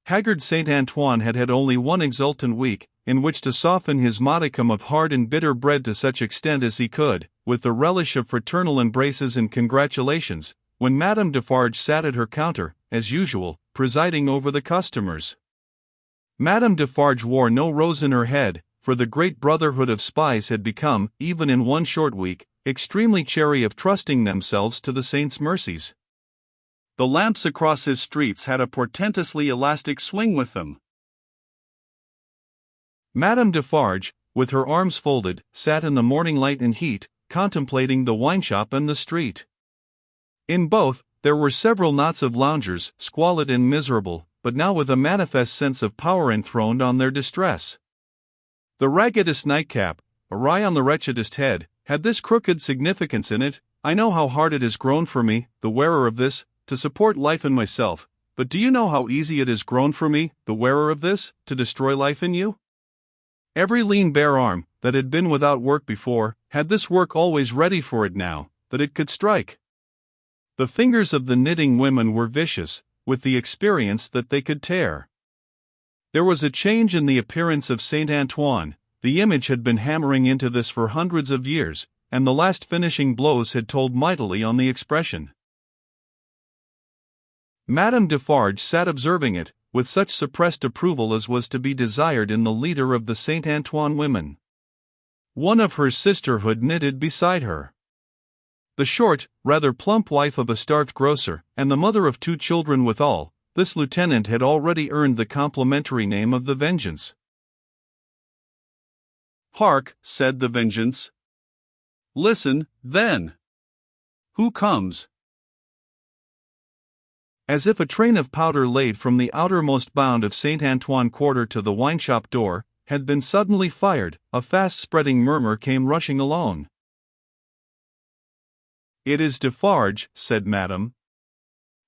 Haggard Saint Antoine had had only one exultant week, in which to soften his modicum of hard and bitter bread to such extent as he could, with the relish of fraternal embraces and congratulations, when Madame Defarge sat at her counter, as usual, presiding over the customers. Madame Defarge wore no rose in her head, for the great brotherhood of spies had become, even in one short week, extremely chary of trusting themselves to the saint's mercies. The lamps across his streets had a portentously elastic swing with them. Madame Defarge, with her arms folded, sat in the morning light and heat, contemplating the wine-shop and the street. In both, there were several knots of loungers, squalid and miserable, but now with a manifest sense of power enthroned on their distress. The raggedest nightcap, awry on the wretchedest head, had this crooked significance in it: I know how hard it has grown for me, the wearer of this, to support life in myself, but do you know how easy it has grown for me, the wearer of this, to destroy life in you? Every lean bare arm, that had been without work before, had this work always ready for it now, that it could strike. The fingers of the knitting women were vicious, with the experience that they could tear. There was a change in the appearance of Saint Antoine. The image had been hammering into this for hundreds of years, and the last finishing blows had told mightily on the expression. Madame Defarge sat observing it, with such suppressed approval as was to be desired in the leader of the Saint Antoine women. One of her sisterhood knitted beside her. The short, rather plump wife of a starved grocer, and the mother of 2 children withal, this lieutenant had already earned the complimentary name of the Vengeance. "Hark," said the Vengeance. "Listen, then. Who comes?" As if a train of powder laid from the outermost bound of Saint Antoine Quarter to the wine-shop door, had been suddenly fired, a fast-spreading murmur came rushing along. "It is Defarge," said Madame.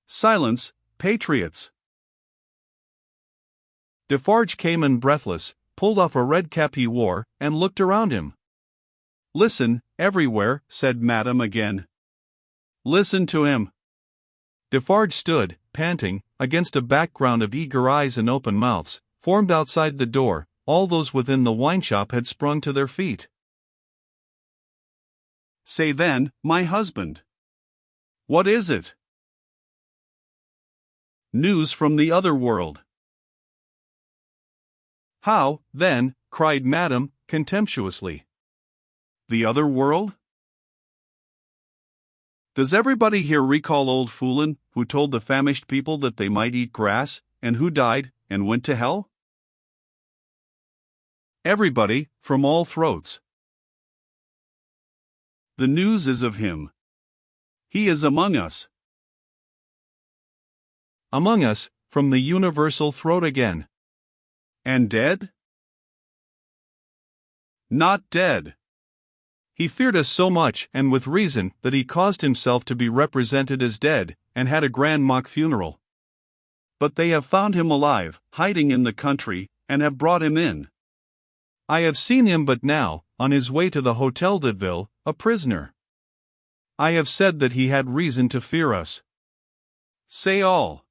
"Silence, patriots!" Defarge came in breathless, pulled off a red cap he wore, and looked around him. "Listen, everywhere," said Madame again. "Listen to him." Defarge stood, panting, against a background of eager eyes and open mouths, formed outside the door. All those within the wine-shop had sprung to their feet. "Say then, my husband. What is it?" "News from the other world." "How, then?" cried Madame, contemptuously. "The other world? Does everybody here recall old Foulon, who told the famished people that they might eat grass, and who died, and went to hell?" "Everybody, from all throats." "The news is of him. He is among us." "Among us, from the universal throat again." "And dead?" "Not dead. He feared us so much, and with reason, that he caused himself to be represented as dead, and had a grand mock funeral. But they have found him alive, hiding in the country, and have brought him in. I have seen him but now, on his way to the Hôtel de Ville, a prisoner. I have said that he had reason to fear us. Say all.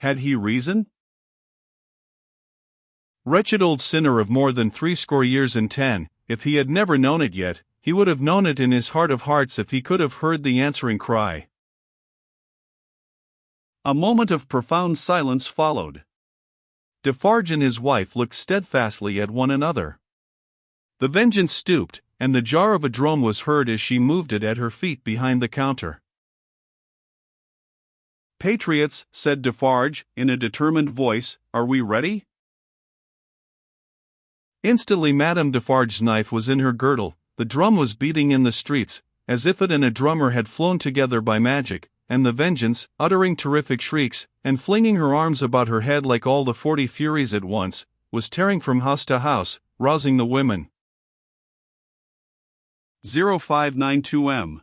Had he reason? Wretched old sinner of more than 80 years and 10, if he had never known it yet, he would have known it in his heart of hearts if he could have heard the answering cry. A moment of profound silence followed. Defarge and his wife looked steadfastly at one another. The Vengeance stooped, and the jar of a drum was heard as she moved it at her feet behind the counter. "Patriots," said Defarge, in a determined voice, "are we ready?" Instantly Madame Defarge's knife was in her girdle, the drum was beating in the streets, as if it and a drummer had flown together by magic, and the Vengeance, uttering terrific shrieks, and flinging her arms about her head like all the 40 Furies at once, was tearing from house to house, rousing the women. 0592M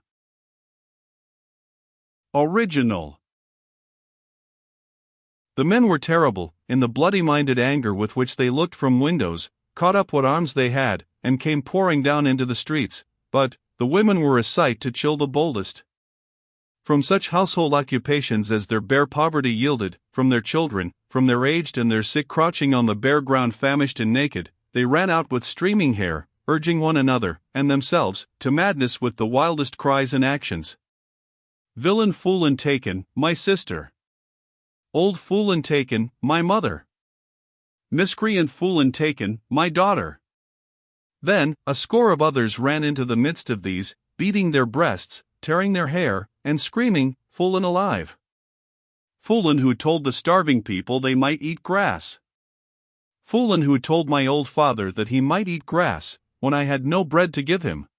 Original. The men were terrible, in the bloody-minded anger with which they looked from windows, caught up what arms they had, and came pouring down into the streets, but the women were a sight to chill the boldest. From such household occupations as their bare poverty yielded, from their children, from their aged and their sick crouching on the bare ground famished and naked, they ran out with streaming hair, urging one another, and themselves, to madness with the wildest cries and actions. Villain fool and taken, my sister. Old fool and taken, my mother. Miscreant fool and taken, my daughter. Then, a score of others ran into the midst of these, beating their breasts, tearing their hair, and screaming, "Foolin' alive! Foolin' who told the starving people they might eat grass! Foolin' who told my old father that he might eat grass, when I had no bread to give him!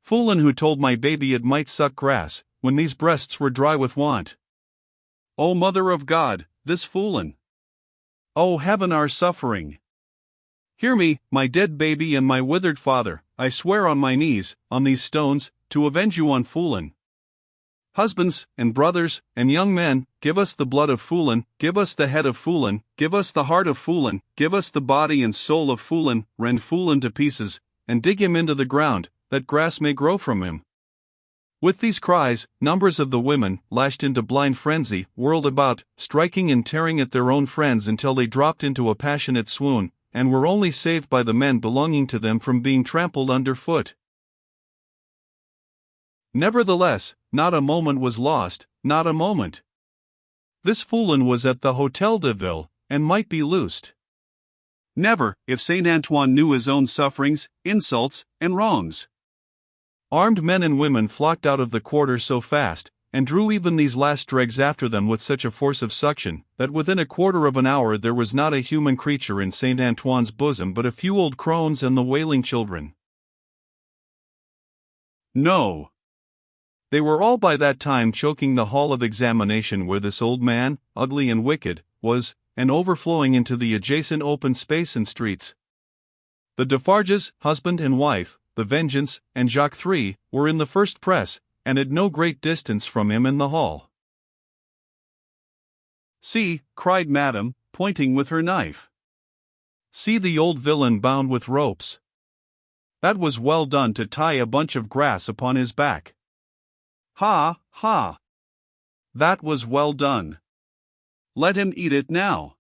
Foolin' who told my baby it might suck grass, when these breasts were dry with want! O Mother of God, this foolin'! O Heaven, our suffering! Hear me, my dead baby and my withered father, I swear on my knees, on these stones, to avenge you on foolin'. Husbands, and brothers, and young men, give us the blood of foolin', give us the head of foolin', give us the heart of foolin', give us the body and soul of foolin', rend foolin' to pieces, and dig him into the ground, that grass may grow from him. With these cries, numbers of the women, lashed into blind frenzy, whirled about, striking and tearing at their own friends until they dropped into a passionate swoon, and were only saved by the men belonging to them from being trampled underfoot. Nevertheless, not a moment was lost, not a moment. This foolin' was at the Hôtel de Ville, and might be loosed. Never, if Saint Antoine knew his own sufferings, insults, and wrongs. Armed men and women flocked out of the quarter so fast, and drew even these last dregs after them with such a force of suction, that within a quarter of an hour there was not a human creature in Saint Antoine's bosom but a few old crones and the wailing children. No. They were all by that time choking the hall of examination where this old man, ugly and wicked, was, and overflowing into the adjacent open space and streets. The Defarges, husband and wife, the Vengeance, and Jacques III, were in the first press, and at no great distance from him in the hall. "See," cried Madame, pointing with her knife. "See the old villain bound with ropes. That was well done to tie a bunch of grass upon his back. Ha, ha! That was well done. Let him eat it now."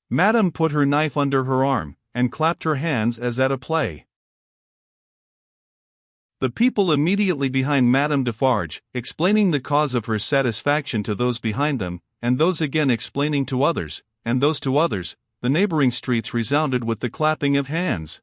Madame put her knife under her arm, and clapped her hands as at a play. The people immediately behind Madame Defarge, explaining the cause of her satisfaction to those behind them, and those again explaining to others, and those to others, the neighboring streets resounded with the clapping of hands.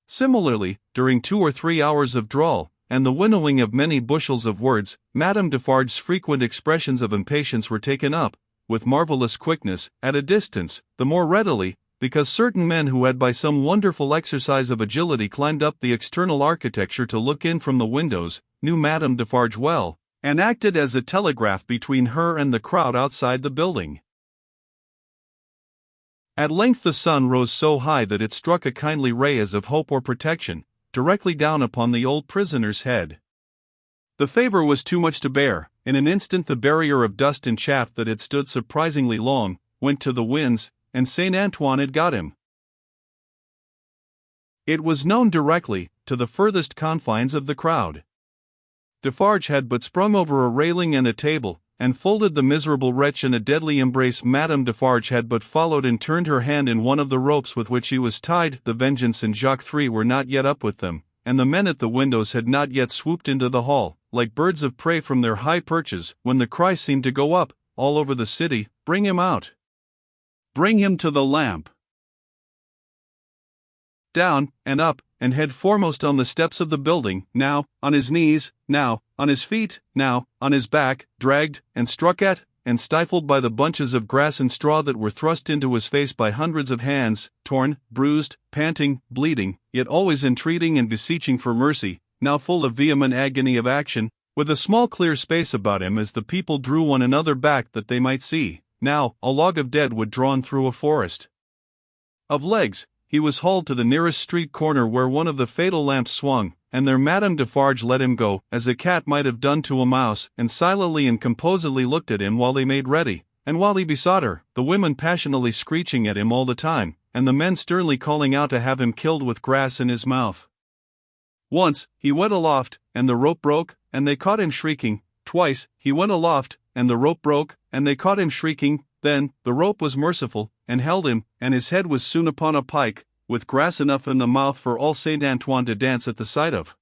Similarly, during 2 or 3 hours of drawl, and the winnowing of many bushels of words, Madame Defarge's frequent expressions of impatience were taken up, with marvellous quickness, at a distance, the more readily, because certain men who had by some wonderful exercise of agility climbed up the external architecture to look in from the windows, knew Madame Defarge well, and acted as a telegraph between her and the crowd outside the building. At length the sun rose so high that it struck a kindly ray as of hope or protection, directly down upon the old prisoner's head. The favor was too much to bear. In an instant the barrier of dust and chaff that had stood surprisingly long, went to the winds, and Saint Antoine had got him. It was known directly, to the furthest confines of the crowd. Defarge had but sprung over a railing and a table, and folded the miserable wretch in a deadly embrace. Madame Defarge had but followed and turned her hand in one of the ropes with which he was tied. The Vengeance and Jacques III were not yet up with them, and the men at the windows had not yet swooped into the hall, like birds of prey from their high perches, when the cry seemed to go up, all over the city, "Bring him out! Bring him to the lamp!" Down, and up, and head foremost on the steps of the building, now, on his knees, now, on his feet, now, on his back, dragged, and struck at, and stifled by the bunches of grass and straw that were thrust into his face by hundreds of hands, torn, bruised, panting, bleeding, yet always entreating and beseeching for mercy, now full of vehement agony of action, with a small clear space about him as the people drew one another back that they might see, now, a log of dead wood drawn through a forest of legs. He was hauled to the nearest street corner where one of the fatal lamps swung, and there Madame Defarge let him go, as a cat might have done to a mouse, and silently and composedly looked at him while they made ready, and while he besought her, the women passionately screeching at him all the time, and the men sternly calling out to have him killed with grass in his mouth. Once, he went aloft, and the rope broke, and they caught him shrieking, Twice, he went aloft, and the rope broke, and they caught him shrieking. Then, the rope was merciful, and held him, and his head was soon upon a pike, with grass enough in the mouth for all Saint Antoine to dance at the sight of.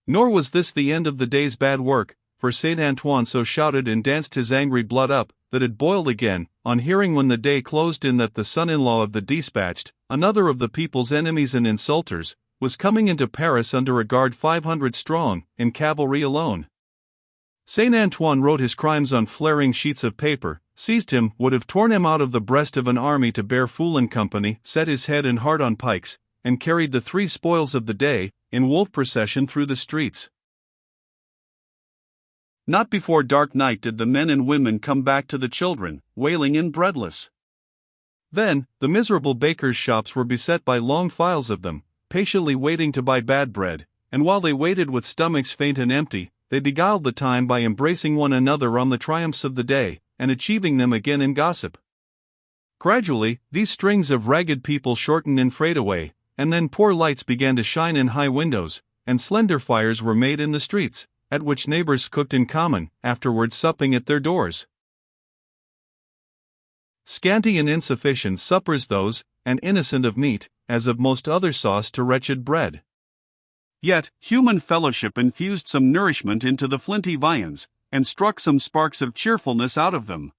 Nor was this the end of the day's bad work, for Saint Antoine so shouted and danced his angry blood up, that it boiled again, on hearing when the day closed in that the son-in-law of the dispatched, another of the people's enemies and insulters, was coming into Paris under a guard 500 strong, in cavalry alone. Saint Antoine wrote his crimes on flaring sheets of paper, seized him, would have torn him out of the breast of an army to bear Fool and company, set his head and heart on pikes, and carried the 3 spoils of the day, in wolf procession through the streets. Not before dark night did the men and women come back to the children, wailing and breadless. Then, the miserable bakers' shops were beset by long files of them, patiently waiting to buy bad bread, and while they waited with stomachs faint and empty, they beguiled the time by embracing one another on the triumphs of the day, and achieving them again in gossip. Gradually, these strings of ragged people shortened and frayed away, and then poor lights began to shine in high windows, and slender fires were made in the streets, at which neighbors cooked in common, afterwards supping at their doors. Scanty and insufficient suppers those, and innocent of meat, as of most other sauce to wretched bread. Yet, human fellowship infused some nourishment into the flinty viands, and struck some sparks of cheerfulness out of them.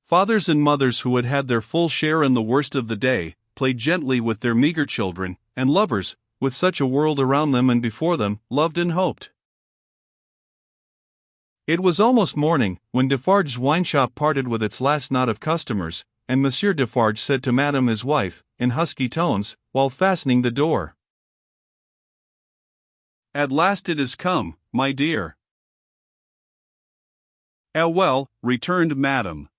Fathers and mothers who had had their full share in the worst of the day, played gently with their meager children, and lovers, with such a world around them and before them, loved and hoped. It was almost morning, when Defarge's wine shop parted with its last knot of customers, and Monsieur Defarge said to Madame his wife, in husky tones, while fastening the door, "At last it is come, my dear." "Well," returned Madame.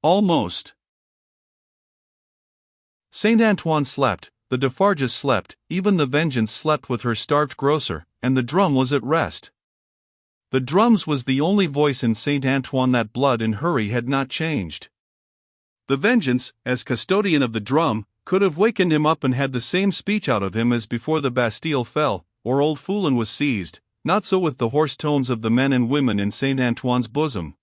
"Almost." Saint Antoine slept, the Defarges slept, even the Vengeance slept with her starved grocer, and the drum was at rest. The drum's was the only voice in Saint Antoine that blood and hurry had not changed. The Vengeance, as custodian of the drum, could have wakened him up and had the same speech out of him as before the Bastille fell, or old Foulon was seized, not so with the hoarse tones of the men and women in Saint Antoine's bosom.